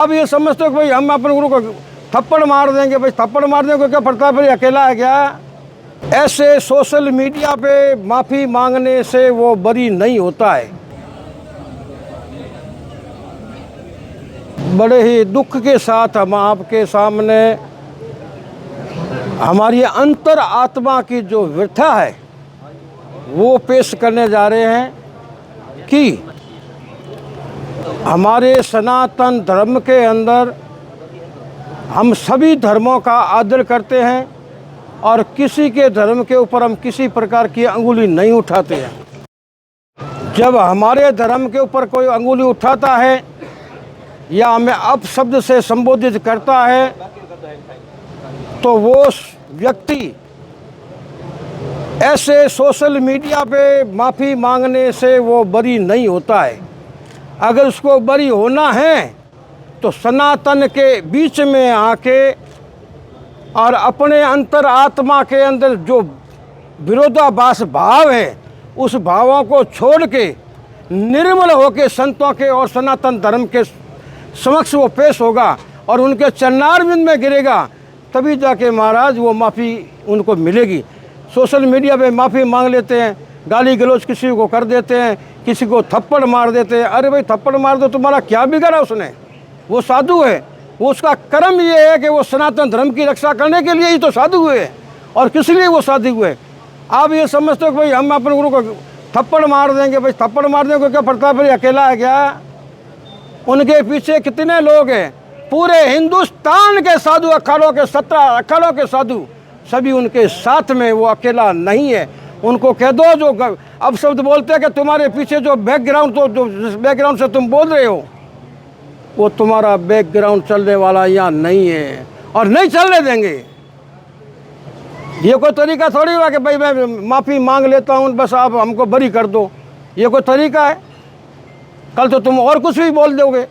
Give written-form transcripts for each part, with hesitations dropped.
अब ये समझते हो कि भाई हम अपने गुरु को थप्पड़ मार देंगे, भाई थप्पड़ मार देंगे क्या प्रताप भाई अकेला है क्या? ऐसे सोशल मीडिया पे माफ़ी मांगने से वो बरी नहीं होता है। बड़े ही दुख के साथ हम आपके सामने हमारी अंतर आत्मा की जो व्यथा है वो पेश करने जा रहे हैं कि हमारे सनातन धर्म के अंदर हम सभी धर्मों का आदर करते हैं और किसी के धर्म के ऊपर हम किसी प्रकार की अंगुली नहीं उठाते हैं। जब हमारे धर्म के ऊपर कोई अंगुली उठाता है या हमें अपशब्द से संबोधित करता है तो वो व्यक्ति ऐसे सोशल मीडिया पे माफ़ी मांगने से वो बरी नहीं होता है। अगर उसको बरी होना है तो सनातन के बीच में आके और अपने अंतर आत्मा के अंदर जो विरोधाभास भाव है उस भावों को छोड़ के निर्मल होकर संतों के और सनातन धर्म के समक्ष वो पेश होगा और उनके चरणारविंद में गिरेगा, तभी जाके महाराज वो माफ़ी उनको मिलेगी। सोशल मीडिया पे माफ़ी मांग लेते हैं, गाली गलौज किसी को कर देते हैं, किसी को थप्पड़ मार देते हैं। अरे भाई थप्पड़ मार दो, तुम्हारा क्या बिगड़ा उसने? वो साधु है, वो उसका कर्म ये है कि वो सनातन धर्म की रक्षा करने के लिए ही तो साधु हुए और किस लिए वो साधु हुए। आप ये समझते हो कि भाई हम अपने गुरु को थप्पड़ मार देंगे, भाई थप्पड़ मार देंगे क्या प्रताप भाई अकेला है क्या? उनके पीछे कितने लोग हैं? पूरे हिंदुस्तान के साधु अखाड़ों के 17 अखाड़ों के साधु सभी उनके साथ में, वो अकेला नहीं है। उनको कह दो जो अब शब्द बोलते हैं कि तुम्हारे पीछे जो बैकग्राउंड, तो जो बैकग्राउंड से तुम बोल रहे हो वो तुम्हारा बैकग्राउंड चलने वाला यहाँ नहीं है और नहीं चलने देंगे। ये कोई तरीका थोड़ी हुआ कि भाई मैं माफ़ी मांग लेता हूँ बस आप हमको बरी कर दो, ये कोई तरीका है? कल तो तुम और कुछ भी बोल दोगे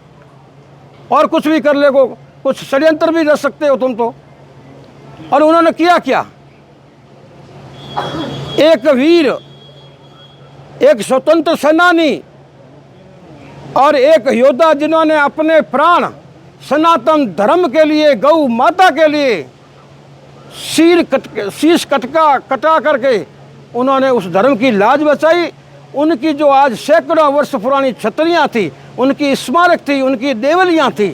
और कुछ भी कर लेगो, कुछ षड्यंत्र भी रच सकते हो तुम तो। और उन्होंने किया क्या? एक वीर, एक स्वतंत्र सेनानी और एक योद्धा जिन्होंने अपने प्राण सनातन धर्म के लिए, गौ माता के लिए शीश कटा करके उन्होंने उस धर्म की लाज बचाई। उनकी जो आज सैकड़ों वर्ष पुरानी छतरियाँ थी, उनकी स्मारक थी, उनकी देवलियाँ थी,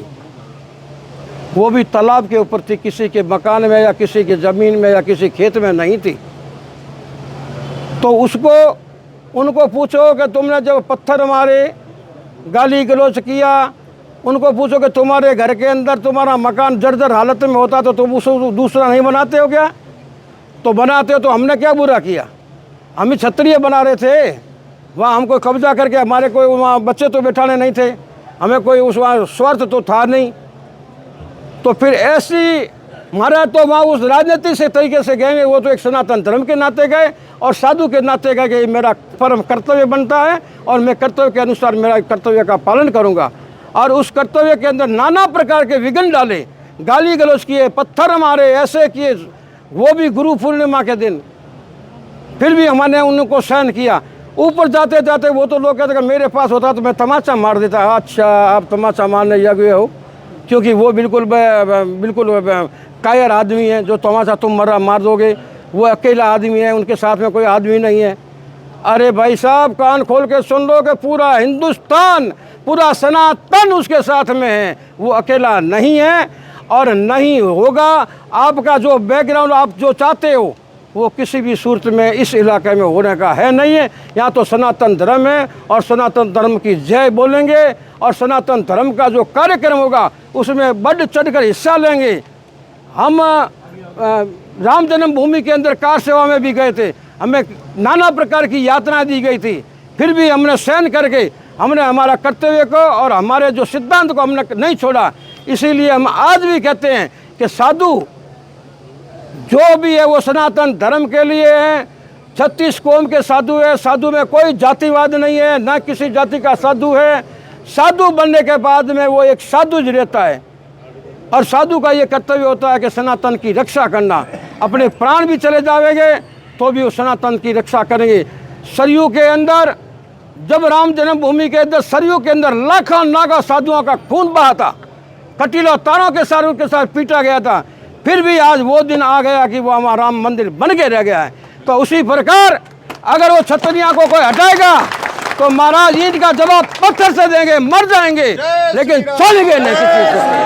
वो भी तालाब के ऊपर थी, किसी के मकान में या किसी के ज़मीन में या किसी खेत में नहीं थी। तो उनको पूछो कि तुमने जब पत्थर मारे, गाली गलौज किया, उनको पूछो कि तुम्हारे घर के अंदर तुम्हारा मकान जर्जर हालत में होता तो तुम उसको दूसरा नहीं बनाते हो क्या? तो बनाते हो तो हमने क्या बुरा किया? हम ही क्षत्रिय बना रहे थे, वहाँ हमको कब्जा करके हमारे कोई वहाँ बच्चे तो बैठाने नहीं थे, हमें कोई उस वहाँ स्वार्थ तो था नहीं। तो फिर ऐसी महाराज तो वहाँ उस राजनीति से तरीके से गए, वो तो एक सनातन धर्म के नाते गए और साधु के नाते गए कि मेरा परम कर्तव्य बनता है और मैं कर्तव्य के अनुसार मेरा कर्तव्य का पालन करूँगा। और उस कर्तव्य के अंदर नाना प्रकार के विघ्न डाले, गाली गलौज किए, पत्थर मारे, ऐसे किए, वो भी गुरु पूर्णिमा के दिन। फिर भी हमने उनको सहन किया। ऊपर जाते जाते वो तो लोग कहते हैं मेरे पास होता तो मैं तमाचा मार देता। अच्छा, आप तमाचा मारने लगे हो क्योंकि वो बिल्कुल कायर आदमी है, जो तमाचा तुम मार दोगे, वो अकेला आदमी है, उनके साथ में कोई आदमी नहीं है। अरे भाई साहब, कान खोल के सुन लो कि पूरा हिंदुस्तान, पूरा सनातन उसके साथ में है, वो अकेला नहीं है और नहीं होगा। आपका जो बैकग्राउंड आप जो चाहते हो वो किसी भी सूरत में इस इलाके में होने का है नहीं है। यहाँ तो सनातन धर्म है और सनातन धर्म की जय बोलेंगे और सनातन धर्म का जो कार्यक्रम होगा उसमें बढ़ चढ़कर हिस्सा लेंगे। हम राम जन्मभूमि के अंदर कार सेवा में भी गए थे, हमें नाना प्रकार की यातनाएं दी गई थी, फिर भी हमने सहन करके हमने हमारा कर्तव्य को और हमारे जो सिद्धांत को हमने नहीं छोड़ा। इसीलिए हम आज भी कहते हैं कि साधु जो भी है वो सनातन धर्म के लिए है। 36 कौम के साधु है, साधु में कोई जातिवाद नहीं है, ना किसी जाति का साधु है। साधु बनने के बाद में वो एक साधु रहता है और साधु का ये कर्तव्य होता है कि सनातन की रक्षा करना। अपने प्राण भी चले जाएंगे तो भी वो सनातन की रक्षा करेंगे। सरयू के अंदर जब राम जन्मभूमि के अंदर सरयू के अंदर लाखों नागा साधुओं का खून बहा था, कटीलों तारों के साथ उनके साथ पीटा गया था, फिर भी आज वो दिन आ गया कि वो हमारा राम मंदिर बन के रह गया है। तो उसी प्रकार अगर वो छतरियाँ को कोई हटाएगा तो महाराज ईंट का जवाब पत्थर से देंगे, मर जाएंगे, लेकिन चलेंगे नहीं किसी को।